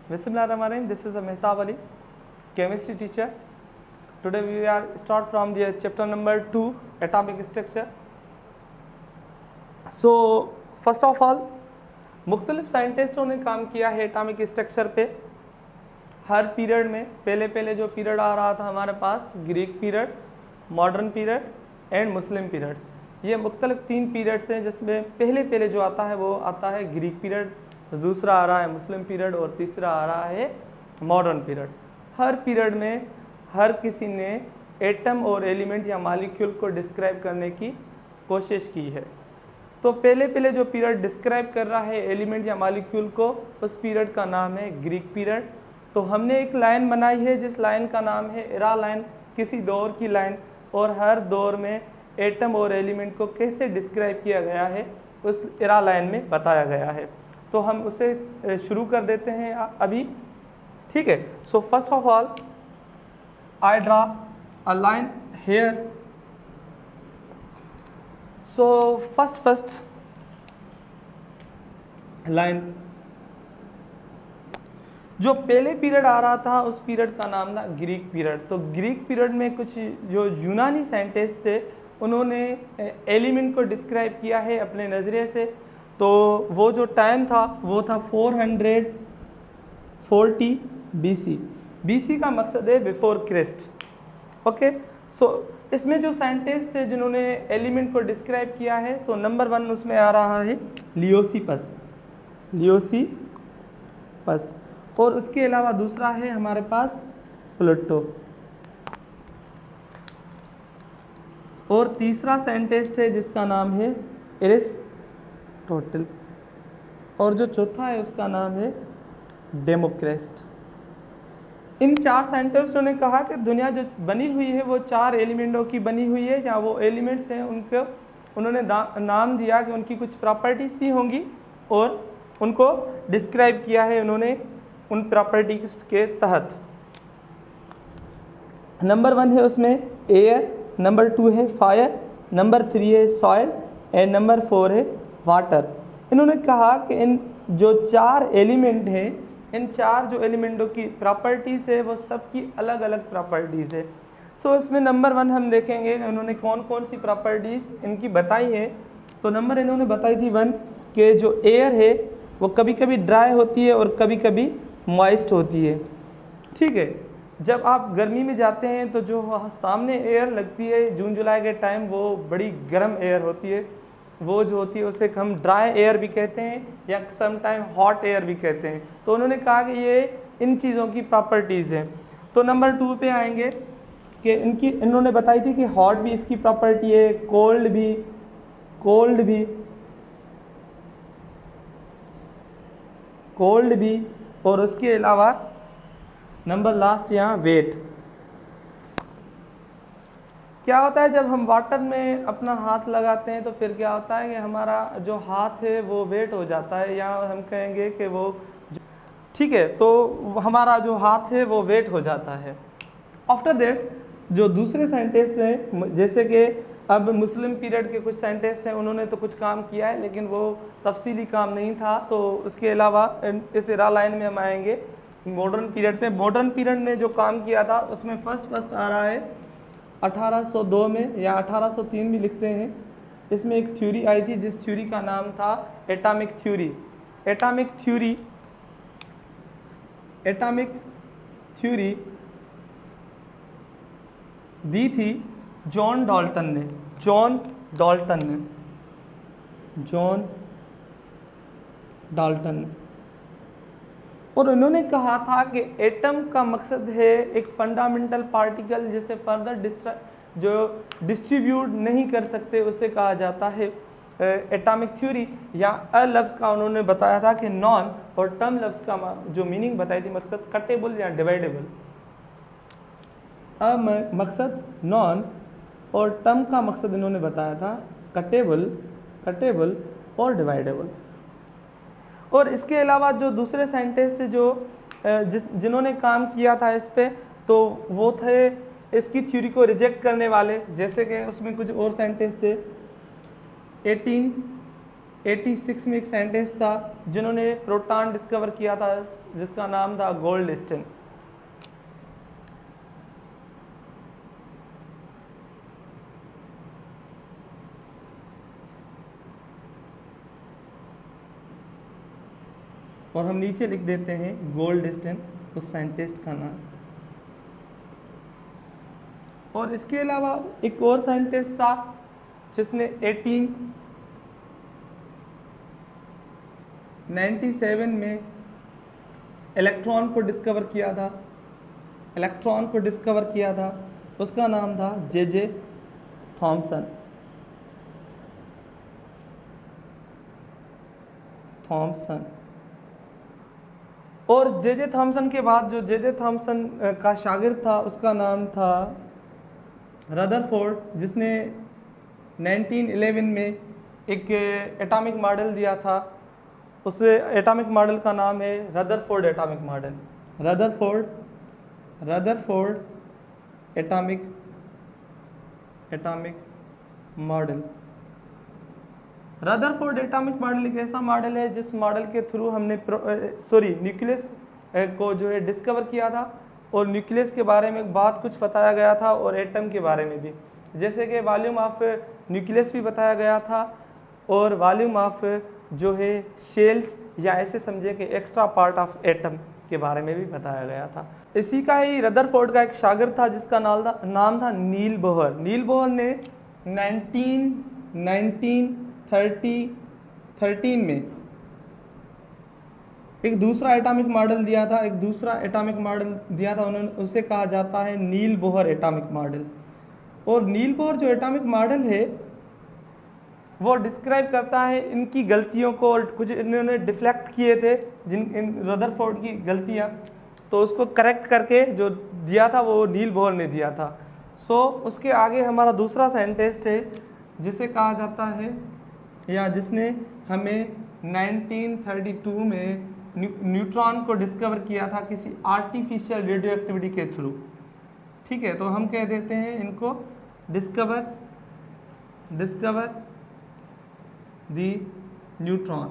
Bismillahirrahmanirrahim. This is Mehtab Ali, chemistry teacher. Today we are start from the chapter number 2, atomic structure. So first of all, मुख्तलिफ साइंटिस्टों ने काम किया है atomic structure पे हर period में। पहले जो पीरियड आ रहा था हमारे पास Greek period, modern period and Muslim periods. ये मुख्तलिफ 3 पीरियड्स हैं जिसमें पहले जो आता है वो आता है ग्रीक पीरियड, दूसरा आ रहा है मुस्लिम पीरियड और तीसरा आ रहा है मॉडर्न पीरियड। हर पीरियड में हर किसी ने एटम और एलिमेंट या मॉलिक्यूल को डिस्क्राइब करने की कोशिश की है। तो पहले जो पीरियड डिस्क्राइब कर रहा है एलिमेंट या मॉलिक्यूल को, उस पीरियड का नाम है ग्रीक पीरियड। तो हमने एक लाइन बनाई है जिस लाइन का नाम है एरा लाइन, किसी दौर की लाइन, और हर दौर में एटम और एलिमेंट को कैसे डिस्क्राइब किया गया है उस एरा लाइन में बताया गया है। तो हम उसे शुरू कर देते हैं अभी, ठीक है। So first of all I draw a line here. So first line, जो पहले पीरियड आ रहा था उस पीरियड का नाम था ग्रीक पीरियड। तो ग्रीक पीरियड में कुछ जो यूनानी साइंटिस्ट थे उन्होंने एलिमेंट को डिस्क्राइब किया है अपने नज़रिए से। तो वो जो टाइम था वो था 440 BC। BC का मकसद है बिफोर क्राइस्ट, ओके। सो इसमें जो साइंटिस्ट थे जिन्होंने एलिमेंट को डिस्क्राइब किया है, तो नंबर 1 उसमें आ रहा है लियोसिपस, और उसके अलावा दूसरा है हमारे पास प्लूटो, और तीसरा साइंटिस्ट है जिसका नाम है एरिस्टोटल, और जो चौथा है उसका नाम है डेमोक्रिटस। इन 4 साइंटिस्टों ने कहा कि दुनिया जो बनी हुई है वो 4 एलिमेंटों की बनी हुई है। जहाँ वो एलिमेंट्स हैं उनको उन्होंने नाम दिया कि उनकी कुछ प्रॉपर्टीज़ भी होंगी और उनको डिस्क्राइब किया है उन्होंने उन प्रॉपर्टीज़ के तहत। नंबर 1 है उसमें एयर, नंबर 2 है फायर, नंबर 3 है सॉइल एंड नंबर 4 है वाटर। इन्होंने कहा कि इन जो 4 एलिमेंट हैं, इन 4 जो एलिमेंटों की प्रॉपर्टीज़ है वो सबकी अलग अलग प्रॉपर्टीज़ है। सो इसमें नंबर 1 हम देखेंगे इन्होंने कौन कौन सी प्रॉपर्टीज़ इनकी बताई है। तो नंबर इन्होंने बताई थी 1 कि जो एयर है वो कभी कभी ड्राई होती है और कभी कभी मॉइस्ट होती है, ठीक है। जब आप गर्मी में जाते हैं तो जो सामने एयर लगती है जून जुलाई के टाइम वो बड़ी गर्म एयर होती है, वो जो होती है उसे हम ड्राई एयर भी कहते हैं या सम टाइम हॉट एयर भी कहते हैं। तो उन्होंने कहा कि ये इन चीज़ों की प्रॉपर्टीज़ हैं। तो नंबर 2 पे आएंगे कि इन्होंने बताई थी कि हॉट भी इसकी प्रॉपर्टी है, कोल्ड भी, और उसके अलावा नंबर लास्ट यहाँ वेट। क्या होता है जब हम वाटर में अपना हाथ लगाते हैं तो फिर क्या होता है कि हमारा जो हाथ है वो वेट हो जाता है, या हम कहेंगे कि वो, ठीक है, तो हमारा जो हाथ है वो वेट हो जाता है। आफ्टर दैट जो दूसरे साइंटिस्ट हैं, जैसे कि अब मुस्लिम पीरियड के कुछ साइंटिस्ट हैं, उन्होंने तो कुछ काम किया है लेकिन वो तफसीली काम नहीं था। तो उसके अलावा इस एरा लाइन में हम आएंगे मॉडर्न पीरियड में। मॉडर्न पीरियड ने जो काम किया था उसमें फर्स्ट आ रहा है 1802 में, या 1803 भी लिखते हैं। इसमें एक थ्योरी आई थी जिस थ्योरी का नाम था एटॉमिक थ्योरी दी थी जॉन डाल्टन ने, और उन्होंने कहा था कि एटम का मकसद है एक फंडामेंटल पार्टिकल जिसे फर्दर जो डिस्ट्रीब्यूट नहीं कर सकते उसे कहा जाता है एटॉमिक थ्योरी। या अ लफ्ज़ का उन्होंने बताया था कि नॉन, और टर्म लफ्ज़ का जो मीनिंग बताई थी मकसद कटेबल या डिवाइडेबल। मकसद नॉन और टर्म का मकसद इन्होंने बताया था कटेबल और डिवाइडेबल। और इसके अलावा जो दूसरे साइंटिस्ट थे जो जिन्होंने काम किया था इस पे, तो वो थे इसकी थ्योरी को रिजेक्ट करने वाले, जैसे कि उसमें कुछ और साइंटिस्ट थे। 1886 में एक साइंटिस्ट था जिन्होंने प्रोटॉन डिस्कवर किया था जिसका नाम था गोल्डस्टिन। और हम नीचे लिख देते हैं गोल्डस्टिन उस साइंटिस्ट का नाम। और इसके अलावा एक और साइंटिस्ट था जिसने 1897 में इलेक्ट्रॉन को डिस्कवर किया था। इलेक्ट्रॉन को डिस्कवर किया था, उसका नाम था जे थॉमसन। और जे थॉमसन के बाद जो जे थॉमसन का शागिर्द था उसका नाम था रदरफोर्ड, जिसने 1911 में एक एटॉमिक मॉडल दिया था। उस एटॉमिक मॉडल का नाम है Rutherford atomic model. Rutherford atomic model. Rutherford atomic model एक ऐसा मॉडल है जिस मॉडल के थ्रू हमने न्यूक्लियस को जो है डिस्कवर किया था, और न्यूक्लियस के बारे में बहुत कुछ बताया गया था और एटम के बारे में भी, जैसे कि वॉल्यूम ऑफ न्यूक्लियस भी बताया गया था और वॉल्यूम ऑफ जो है शेल्स या ऐसे समझे कि एक्स्ट्रा पार्ट ऑफ एटम के बारे में भी बताया गया था। इसी का ही रदरफोर्ड का एक शागिर्द था जिसका नाम था नील बोहर। नील बोहर ने 1913 में एक दूसरा एटॉमिक मॉडल दिया था। उन्होंने, उसे कहा जाता है नील बोहर एटॉमिक मॉडल। और नील बोहर जो एटॉमिक मॉडल है वो डिस्क्राइब करता है इनकी गलतियों को, और कुछ इन्होंने डिफ्लेक्ट किए थे इन रदरफोर्ड की गलतियाँ, तो उसको करेक्ट करके जो दिया था वो नील बोहर ने दिया था। उसके आगे हमारा दूसरा साइंटिस्ट है जिसे कहा जाता है, या जिसने हमें 1932 में न्यूट्रॉन को डिस्कवर किया था किसी आर्टिफिशियल रेडियो एक्टिविटी के थ्रू। ठीक है, तो हम कह देते हैं इनको डिस्कवर दी न्यूट्रॉन।